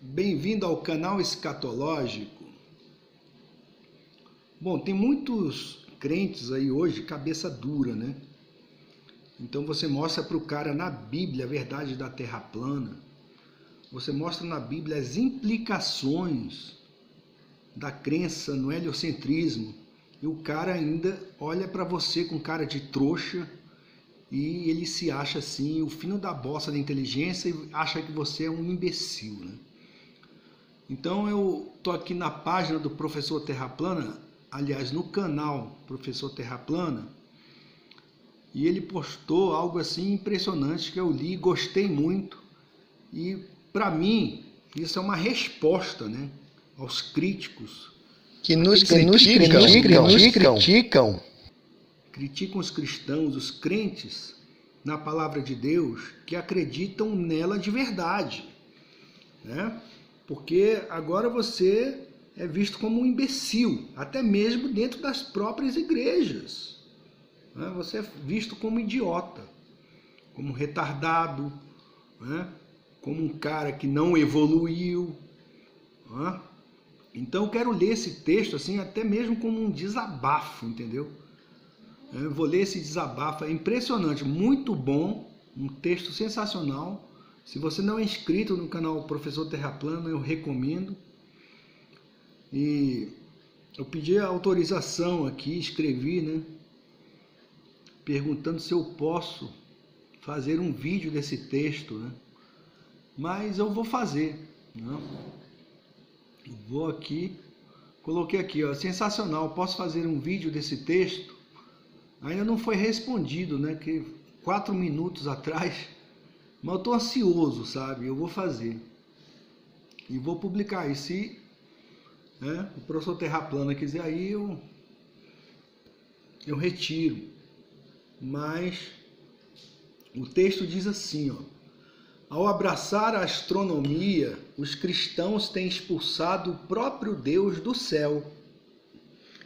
Bem-vindo ao canal escatológico. Bom, tem muitos crentes aí hoje cabeça dura, né? Então você mostra para o cara na Bíblia a verdade da Terra plana. Você mostra na Bíblia as implicações da crença no heliocentrismo. E o cara ainda olha para você com cara de trouxa e ele se acha assim, o fino da bossa da inteligência, e acha que você é um imbecil, né? Então eu tô aqui na página do Professor Terra Plana, aliás, no canal Professor Terra Plana, e ele postou algo assim impressionante que eu li, gostei muito, e para mim isso é uma resposta, né, aos críticos que nos criticam os cristãos, os crentes na palavra de Deus, que acreditam nela de verdade, né? Porque agora você é visto como um imbecil, até mesmo dentro das próprias igrejas, né? Você é visto como idiota, como retardado, né? Como um cara que não evoluiu, né? Então eu quero ler esse texto assim, até mesmo como um desabafo, entendeu? Eu vou ler esse desabafo, é impressionante, muito bom, um texto sensacional. Se você não é inscrito no canal Professor Terra Plana, eu recomendo. E eu pedi a autorização aqui, escrevi, né? Perguntando se eu posso fazer um vídeo desse texto, né? Mas eu vou fazer, né? Vou aqui, coloquei aqui, ó, sensacional, posso fazer um vídeo desse texto? Ainda não foi respondido, né? Que 4 minutos atrás, mas eu estou ansioso, sabe? Eu vou fazer e vou publicar. E se, né, o professor Terra Plana quiser aí, eu retiro. Mas o texto diz assim, ó: ao abraçar a astronomia, os cristãos têm expulsado o próprio Deus do céu.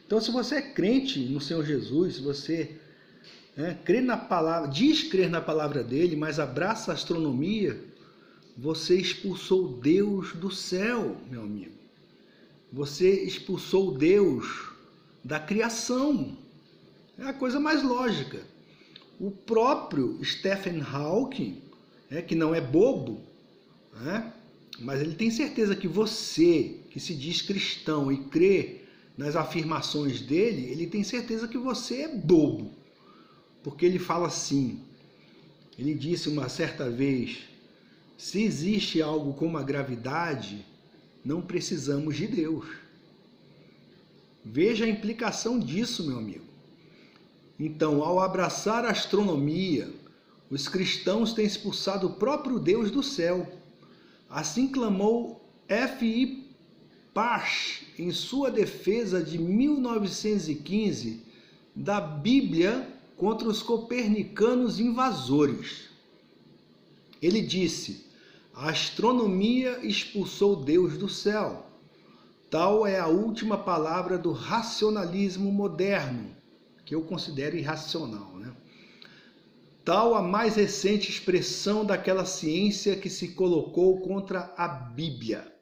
Então, se você é crente no Senhor Jesus, se você crê na palavra, diz crer na palavra dele, mas abraça a astronomia, você expulsou Deus do céu, meu amigo. Você expulsou Deus da criação. É a coisa mais lógica. O próprio Stephen Hawking, que não é bobo, mas ele tem certeza que você, que se diz cristão e crê nas afirmações dele, ele tem certeza que você é bobo. Porque ele fala assim, ele disse uma certa vez: se existe algo como a gravidade, não precisamos de Deus. Veja a implicação disso, meu amigo. Então, ao abraçar a astronomia, os cristãos têm expulsado o próprio Deus do céu. Assim clamou F.I. Pasch em sua defesa de 1915 da Bíblia contra os copernicanos invasores. Ele disse: a astronomia expulsou Deus do céu. Tal é a última palavra do racionalismo moderno, que eu considero irracional, né? Tal a mais recente expressão daquela ciência que se colocou contra a Bíblia.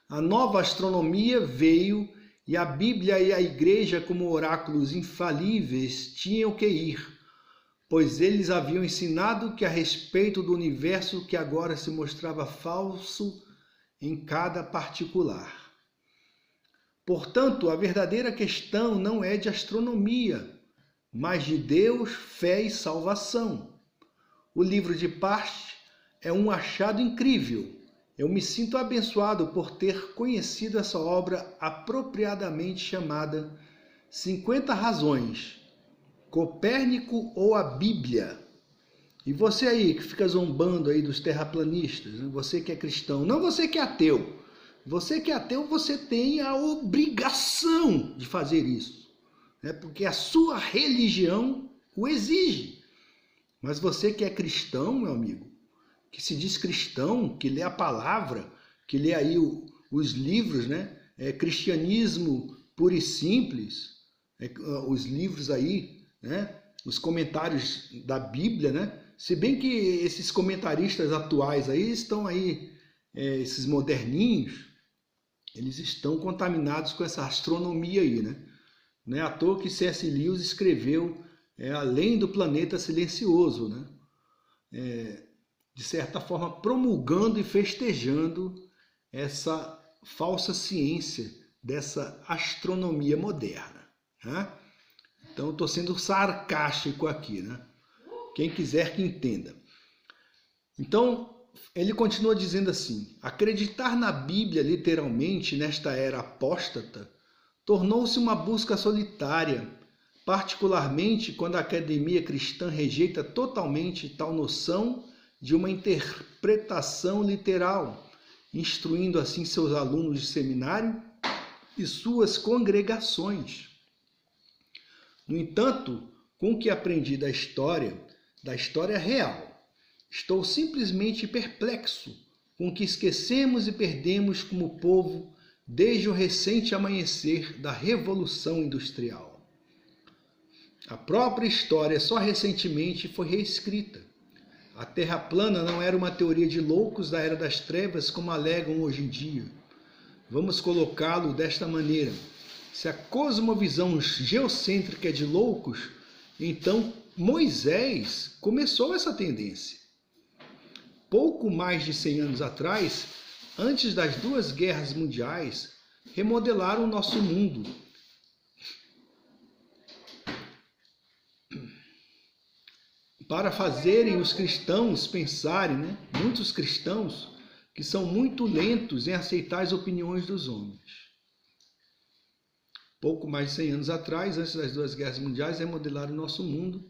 A nova astronomia veio e a Bíblia e a Igreja, como oráculos infalíveis, tinham que ir, pois eles haviam ensinado que a respeito do universo que agora se mostrava falso em cada particular. Portanto, a verdadeira questão não é de astronomia, mas de Deus, fé e salvação. O livro de Pasch é um achado incrível. Eu me sinto abençoado por ter conhecido essa obra apropriadamente chamada 50 Razões, Copérnico ou a Bíblia. E você aí que fica zombando aí dos terraplanistas, né? Você que é cristão, não você que é ateu. Você que é ateu, você tem a obrigação de fazer isso, né? Porque a sua religião o exige. Mas você que é cristão, meu amigo, que se diz cristão, que lê a palavra, que lê aí os livros, né? Cristianismo puro e simples, os livros aí, né? Os comentários da Bíblia, né? Se bem que esses comentaristas atuais aí estão aí esses moderninhos, eles estão contaminados com essa astronomia aí, né? Não é à toa que C.S. Lewis escreveu Além do Planeta Silencioso, né? De certa forma promulgando e festejando essa falsa ciência dessa astronomia moderna, né? Então, estou sendo sarcástico aqui, né? Quem quiser que entenda. Então, ele continua dizendo assim: acreditar na Bíblia literalmente nesta era apóstata tornou-se uma busca solitária, particularmente quando a academia cristã rejeita totalmente tal noção de uma interpretação literal, instruindo assim seus alunos de seminário e suas congregações. No entanto, com o que aprendi da história real, estou simplesmente perplexo com o que esquecemos e perdemos como povo desde o recente amanhecer da Revolução Industrial. A própria história só recentemente foi reescrita. A Terra plana não era uma teoria de loucos da Era das Trevas como alegam hoje em dia. Vamos colocá-lo desta maneira: se a cosmovisão geocêntrica é de loucos, então Moisés começou essa tendência. Pouco mais de 100 anos atrás, antes das 2 guerras mundiais, remodelaram o nosso mundo. Para fazerem os cristãos pensarem, né? Muitos cristãos que são muito lentos em aceitar as opiniões dos homens. Pouco mais de 100 anos atrás, antes das 2 guerras mundiais, remodelaram o nosso mundo.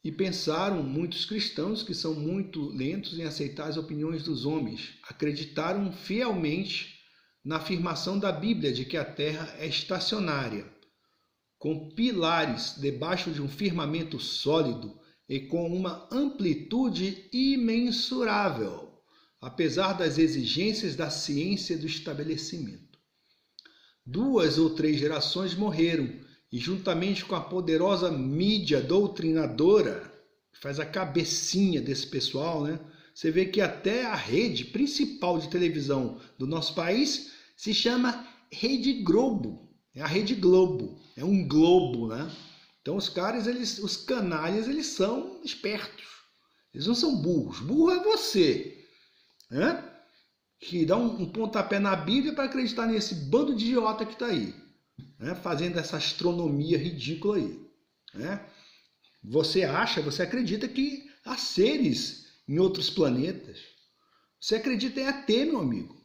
E pensaram muitos cristãos que são muito lentos em aceitar as opiniões dos homens. Acreditaram fielmente na afirmação da Bíblia de que a Terra é estacionária, com pilares debaixo de um firmamento sólido e com uma amplitude imensurável, apesar das exigências da ciência do estabelecimento. 2 ou 3 gerações morreram, e juntamente com a poderosa mídia doutrinadora, que faz a cabecinha desse pessoal, né? Você vê que até a rede principal de televisão do nosso país se chama Rede Globo. É a Rede Globo, é um globo, né? Então os caras, os canalhas, eles são espertos. Eles não são burros. Burro é você, né? Que dá um pontapé na Bíblia para acreditar nesse bando de idiota que está aí, né? Fazendo essa astronomia ridícula aí, né? Você acredita que há seres em outros planetas. Você acredita em ET, meu amigo.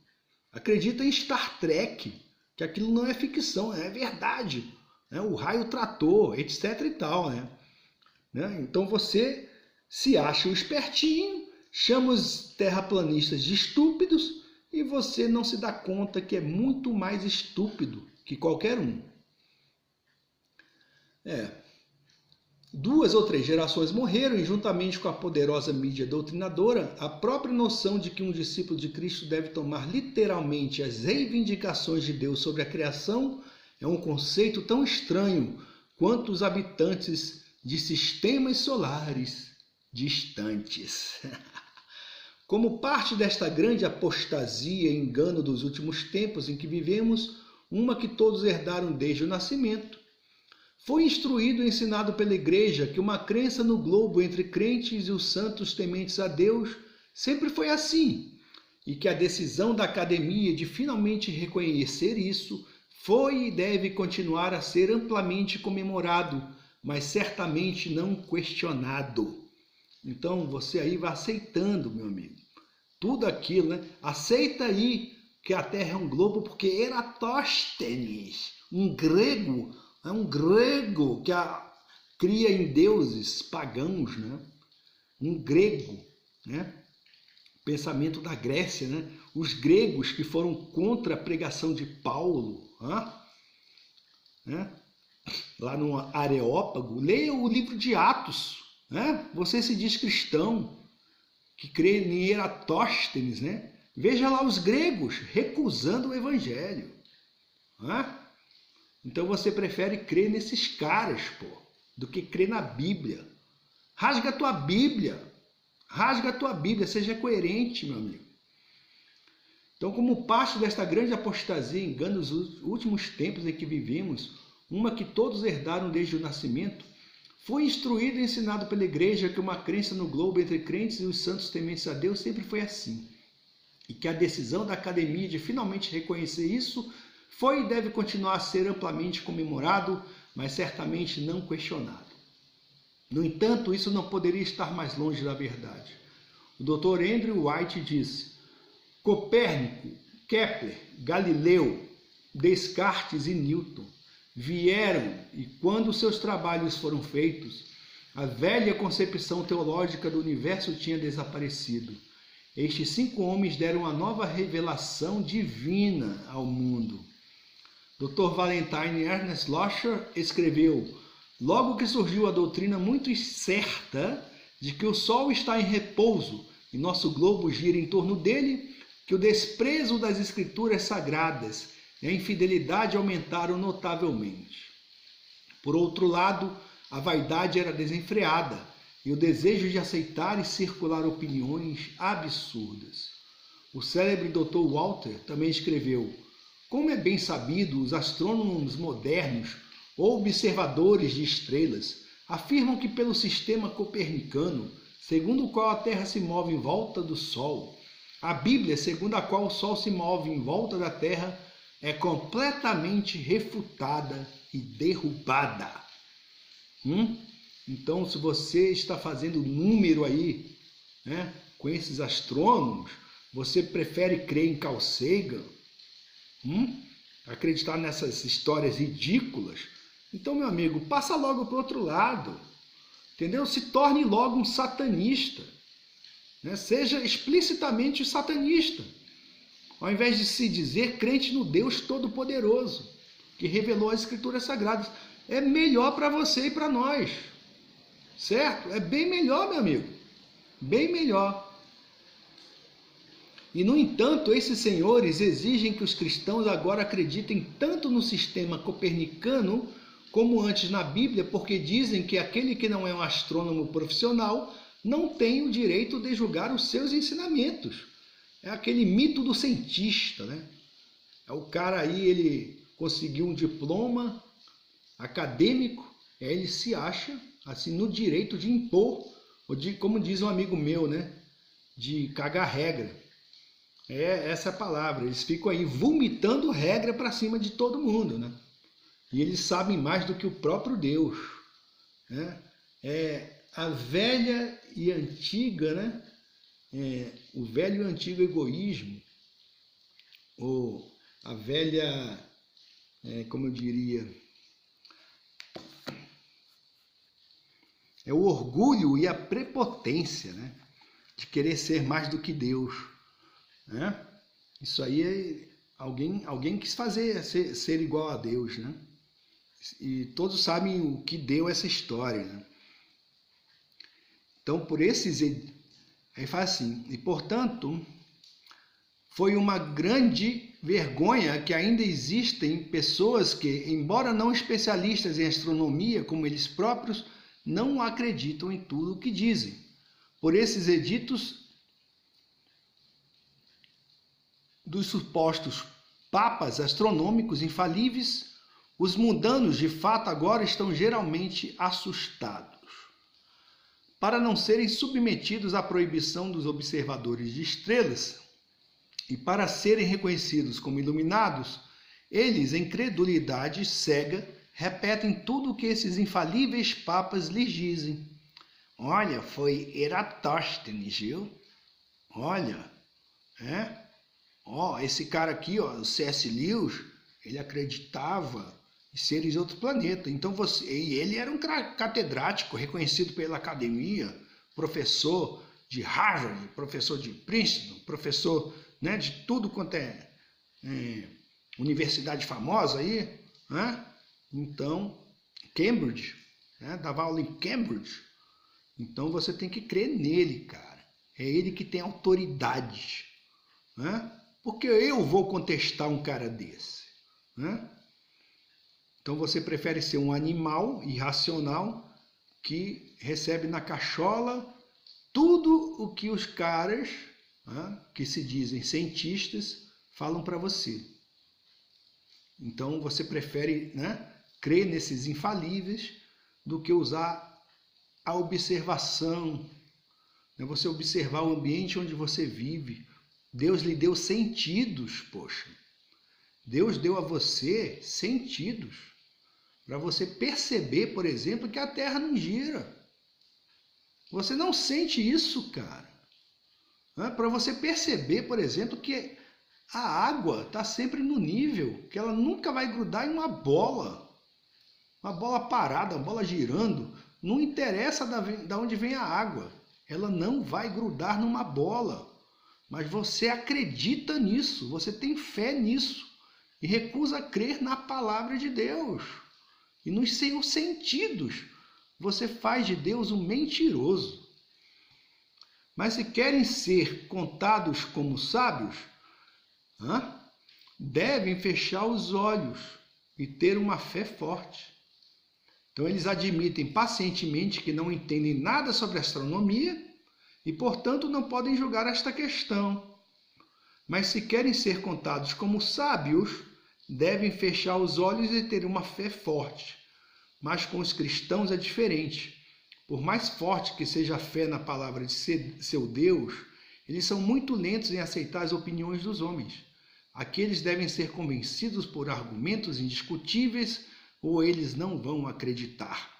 Acredita em Star Trek, que aquilo não é ficção, é verdade, né? O raio trator, etc e tal, né? Então você se acha o espertinho, chama os terraplanistas de estúpidos e você não se dá conta que é muito mais estúpido que qualquer um. 2 ou 3 gerações morreram e, juntamente com a poderosa mídia doutrinadora, a própria noção de que um discípulo de Cristo deve tomar literalmente as reivindicações de Deus sobre a criação é um conceito tão estranho quanto os habitantes de sistemas solares distantes. Como parte desta grande apostasia e engano dos últimos tempos em que vivemos, uma que todos herdaram desde o nascimento, foi instruído e ensinado pela Igreja que uma crença no globo entre crentes e os santos tementes a Deus sempre foi assim, e que a decisão da academia de finalmente reconhecer isso foi e deve continuar a ser amplamente comemorado, mas certamente não questionado. Então você aí vai aceitando, meu amigo, tudo aquilo, né? Aceita aí que a Terra é um globo, porque Eratóstenes, um grego que cria em deuses pagãos, né? Um grego, né? Pensamento da Grécia, né? Os gregos que foram contra a pregação de Paulo, né? Lá no Areópago, leia o livro de Atos, né? Você se diz cristão, que crê em Eratóstenes, né? Veja lá os gregos recusando o evangelho, né? Então você prefere crer nesses caras, do que crer na Bíblia. Rasga a tua Bíblia, seja coerente, meu amigo. Então, como parte desta grande apostasia, engana os últimos tempos em que vivemos, uma que todos herdaram desde o nascimento, foi instruído e ensinado pela igreja que uma crença no globo entre crentes e os santos tementes a Deus sempre foi assim. E que a decisão da academia de finalmente reconhecer isso foi e deve continuar a ser amplamente comemorado, mas certamente não questionado. No entanto, isso não poderia estar mais longe da verdade. O Dr. Andrew White disse: Copérnico, Kepler, Galileu, Descartes e Newton vieram e, quando seus trabalhos foram feitos, a velha concepção teológica do universo tinha desaparecido. Estes 5 homens deram uma nova revelação divina ao mundo. Dr. Valentine Ernest Loescher escreveu: logo que surgiu a doutrina muito certa de que o Sol está em repouso e nosso globo gira em torno dele, que o desprezo das escrituras sagradas e a infidelidade aumentaram notavelmente. Por outro lado, a vaidade era desenfreada e o desejo de aceitar e circular opiniões absurdas. O célebre Dr. Walther também escreveu: como é bem sabido, os astrônomos modernos ou observadores de estrelas afirmam que pelo sistema copernicano, segundo o qual a Terra se move em volta do Sol, a Bíblia, segundo a qual o Sol se move em volta da Terra, é completamente refutada e derrubada. Então, se você está fazendo número aí, né, com esses astrônomos, você prefere crer em Carl Sagan, acreditar nessas histórias ridículas? Então, meu amigo, passa logo para o outro lado, entendeu? Se torne logo um satanista, né? Seja explicitamente satanista, ao invés de se dizer crente no Deus Todo-Poderoso, que revelou as Escrituras Sagradas. É melhor para você e para nós, certo? É bem melhor, meu amigo, bem melhor. E, no entanto, esses senhores exigem que os cristãos agora acreditem tanto no sistema copernicano como antes na Bíblia, porque dizem que aquele que não é um astrônomo profissional não tem o direito de julgar os seus ensinamentos. É aquele mito do cientista, né? É o cara aí, ele conseguiu um diploma acadêmico, ele se acha assim no direito de impor, ou de, como diz um amigo meu, né, de cagar regra. É essa a palavra. Eles ficam aí vomitando regra para cima de todo mundo, né? E eles sabem mais do que o próprio Deus, né? É a velha e antiga, né? O velho e antigo egoísmo, ou a velha, como eu diria, é o orgulho e a prepotência, né? De querer ser mais do que Deus, né? Isso aí é alguém quis fazer ser igual a Deus, né? E todos sabem o que deu essa história, né? Então, por esses, aí faz assim: e portanto foi uma grande vergonha que ainda existem pessoas que, embora não especialistas em astronomia como eles próprios, não acreditam em tudo o que dizem. Por esses editos dos supostos papas astronômicos infalíveis, os mundanos de fato agora estão geralmente assustados. Para não serem submetidos à proibição dos observadores de estrelas e para serem reconhecidos como iluminados, eles, em credulidade cega, repetem tudo o que esses infalíveis papas lhes dizem. Olha, foi Eratóstenes, viu? Olha, esse cara aqui, ó, o C.S. Lewis, ele acreditava em seres de outro planeta. Então ele era um catedrático reconhecido pela academia, professor de Harvard, professor de Princeton, professor, né, de tudo quanto é universidade famosa aí, né? Então, Cambridge, né, dava aula em Cambridge. Então você tem que crer nele, cara. É ele que tem autoridade, né? Porque eu vou contestar um cara desse, né? Então você prefere ser um animal irracional que recebe na cachola tudo o que os caras, né, que se dizem cientistas, falam para você. Então você prefere, né, crer nesses infalíveis do que usar a observação, né? Você observar o ambiente onde você vive. Deus lhe deu sentidos, poxa. Deus deu a você sentidos para você perceber, por exemplo, que a Terra não gira. Você não sente isso, cara. Para você perceber, por exemplo, que a água está sempre no nível, que ela nunca vai grudar em uma bola parada, uma bola girando. Não interessa de onde vem a água, ela não vai grudar numa bola. Mas você acredita nisso, você tem fé nisso e recusa crer na palavra de Deus. E nos seus sentidos, você faz de Deus um mentiroso. Mas se querem ser contados como sábios, devem fechar os olhos e ter uma fé forte. Então eles admitem pacientemente que não entendem nada sobre astronomia e, portanto, não podem julgar esta questão. Mas se querem ser contados como sábios, devem fechar os olhos e ter uma fé forte. Mas com os cristãos é diferente. Por mais forte que seja a fé na palavra de seu Deus, eles são muito lentos em aceitar as opiniões dos homens. Aqueles devem ser convencidos por argumentos indiscutíveis ou eles não vão acreditar.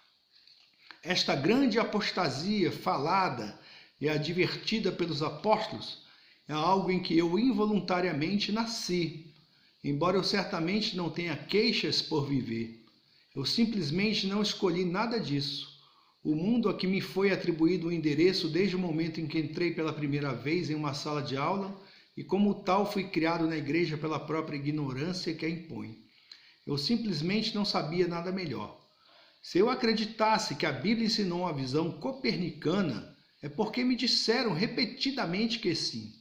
Esta grande apostasia falada e advertida pelos apóstolos é algo em que eu involuntariamente nasci, embora eu certamente não tenha queixas por viver. Eu simplesmente não escolhi nada disso. O mundo a que me foi atribuído o endereço desde o momento em que entrei pela primeira vez em uma sala de aula e como tal fui criado na igreja pela própria ignorância que a impõe. Eu simplesmente não sabia nada melhor. Se eu acreditasse que a Bíblia ensinou uma visão copernicana, é porque me disseram repetidamente que sim.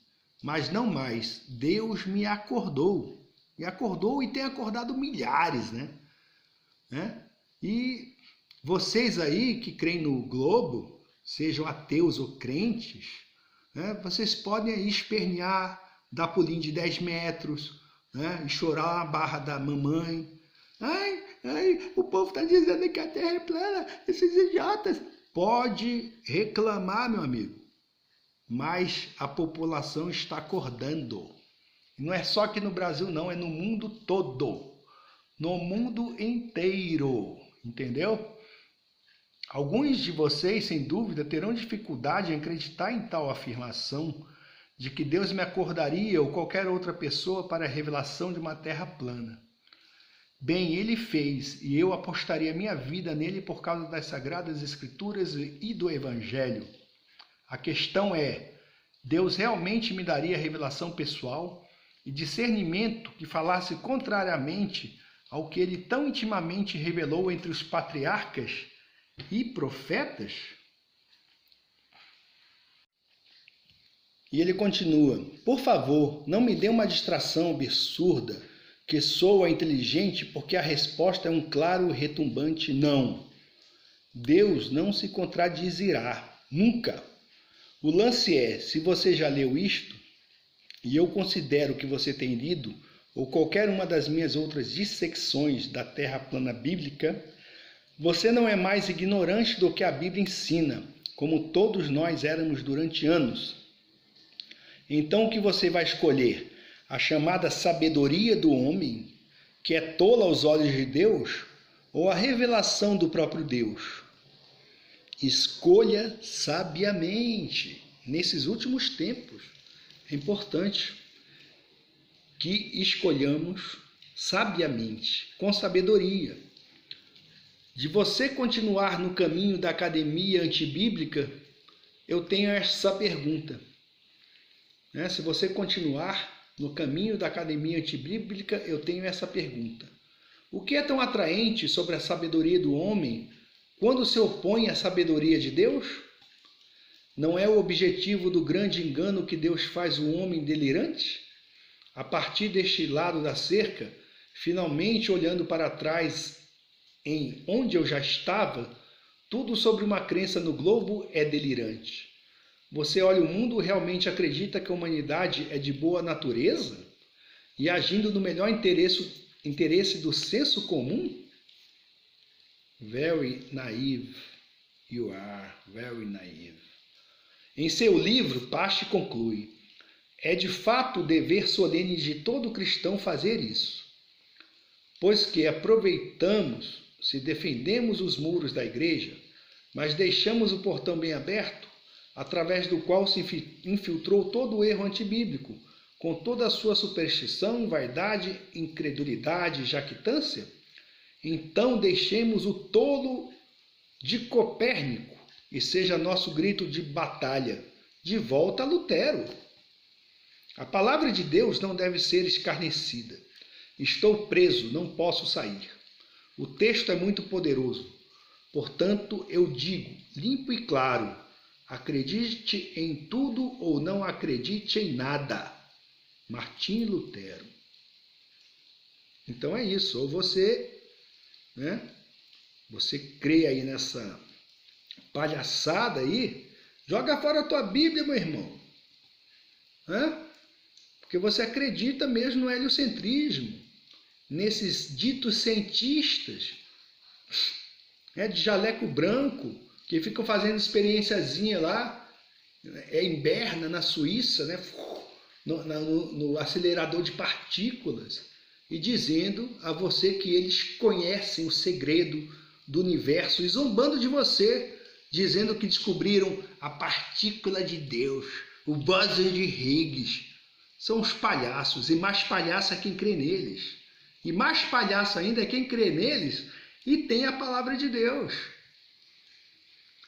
Mas não mais. Deus me acordou. Me acordou e tem acordado milhares, né? E vocês aí que creem no globo, sejam ateus ou crentes, vocês podem aí espernear, dar pulinho de 10 metros, e chorar na barra da mamãe. Ai, o povo está dizendo que a Terra é plana, esses idiotas. Pode reclamar, meu amigo, mas a população está acordando. Não é só aqui no Brasil, não, é no mundo todo. No mundo inteiro, entendeu? Alguns de vocês, sem dúvida, terão dificuldade em acreditar em tal afirmação de que Deus me acordaria ou qualquer outra pessoa para a revelação de uma terra plana. Bem, ele fez, e eu apostaria minha vida nele por causa das Sagradas Escrituras e do Evangelho. A questão é, Deus realmente me daria revelação pessoal e discernimento que falasse contrariamente ao que ele tão intimamente revelou entre os patriarcas e profetas? E ele continua, por favor, não me dê uma distração absurda que soa inteligente, porque a resposta é um claro e retumbante não. Deus não se contradizirá, nunca. O lance é, se você já leu isto, e eu considero que você tem lido, ou qualquer uma das minhas outras dissecções da Terra plana bíblica, você não é mais ignorante do que a Bíblia ensina, como todos nós éramos durante anos. Então o que você vai escolher? A chamada sabedoria do homem, que é tola aos olhos de Deus, ou a revelação do próprio Deus? Escolha sabiamente. Nesses últimos tempos, é importante que escolhamos sabiamente, com sabedoria. De você continuar no caminho da academia antibíblica, eu tenho essa pergunta. Se você continuar no caminho da academia antibíblica, eu tenho essa pergunta. O que é tão atraente sobre a sabedoria do homem quando se opõe à sabedoria de Deus? Não é o objetivo do grande engano que Deus faz o homem delirante? A partir deste lado da cerca, finalmente olhando para trás em onde eu já estava, tudo sobre uma crença no globo é delirante. Você olha o mundo e realmente acredita que a humanidade é de boa natureza? e agindo no melhor interesse do senso comum? Very naive you are, very naive. Em seu livro, Pache conclui: é de fato o dever solene de todo cristão fazer isso, pois que aproveitamos se defendemos os muros da igreja, mas deixamos o portão bem aberto, através do qual se infiltrou todo o erro antibíblico, com toda a sua superstição, vaidade, incredulidade e jactância? Então deixemos o tolo de Copérnico e seja nosso grito de batalha: de volta a Lutero. A palavra de Deus não deve ser escarnecida. Estou preso, não posso sair. O texto é muito poderoso. Portanto, eu digo, limpo e claro: acredite em tudo ou não acredite em nada. Martim Lutero. Então é isso. Ou você, você crê aí nessa palhaçada aí, joga fora a tua Bíblia, meu irmão. Porque você acredita mesmo no heliocentrismo, nesses ditos cientistas, de jaleco branco, que ficam fazendo experiênciazinha lá, em Berna, na Suíça, no acelerador de partículas, e dizendo a você que eles conhecem o segredo do universo, e zombando de você, dizendo que descobriram a partícula de Deus, o bóson de Higgs. São os palhaços, e mais palhaço é quem crê neles. E mais palhaço ainda é quem crê neles e tem a palavra de Deus.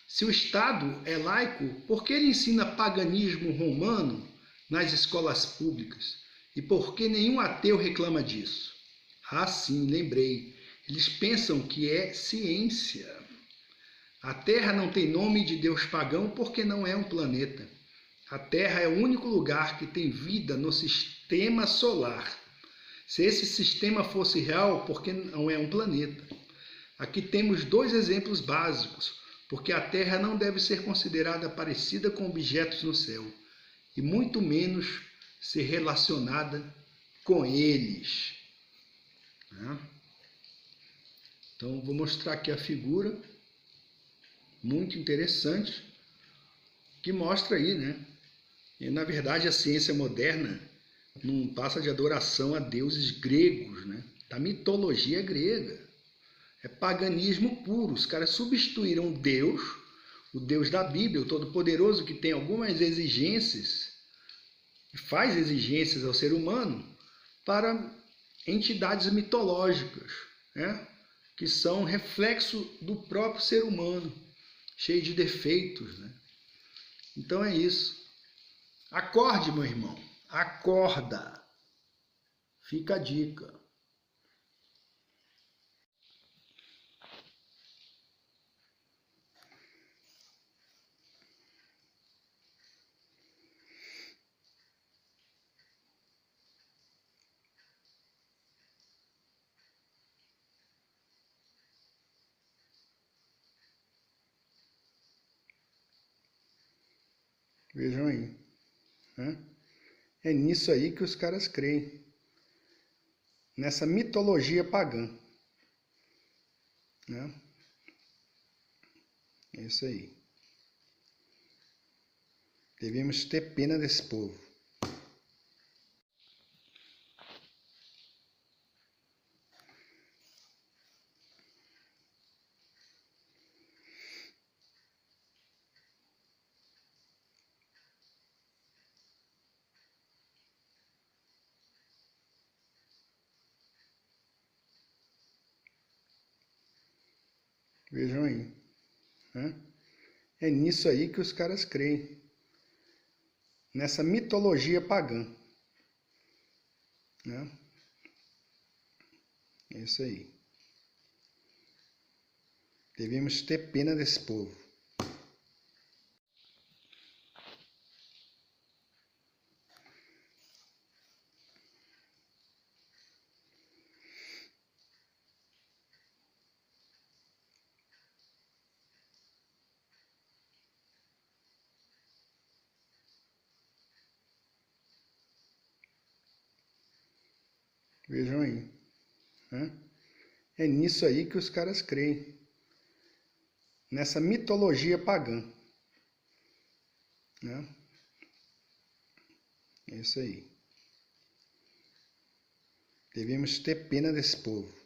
Se o Estado é laico, por que ele ensina paganismo romano nas escolas públicas? E por que nenhum ateu reclama disso? Ah, sim, lembrei. Eles pensam que é ciência. A Terra não tem nome de Deus pagão porque não é um planeta. A Terra é o único lugar que tem vida no sistema solar. Se esse sistema fosse real, porque não é um planeta? Aqui temos dois exemplos básicos, porque a Terra não deve ser considerada parecida com objetos no céu, e muito menos ser relacionada com eles. Então, vou mostrar aqui a figura, muito interessante, que mostra aí, E, na verdade, a ciência moderna não passa de adoração a deuses gregos, da mitologia grega. É paganismo puro. Os caras substituíram Deus, o Deus da Bíblia, o Todo-Poderoso, que tem algumas exigências, e faz exigências ao ser humano, para entidades mitológicas, que são reflexo do próprio ser humano, cheio de defeitos. Então é isso. Acorde, meu irmão. Acorda. Fica a dica. Vejam aí. É nisso aí que os caras creem. Nessa mitologia pagã. É isso aí. Devemos ter pena desse povo. Vejam aí. É nisso aí que os caras creem. Nessa mitologia pagã. É isso aí. Devemos ter pena desse povo. Vejam aí. Né? É nisso aí que os caras creem. Nessa mitologia pagã. Né? É isso aí. Devemos ter pena desse povo.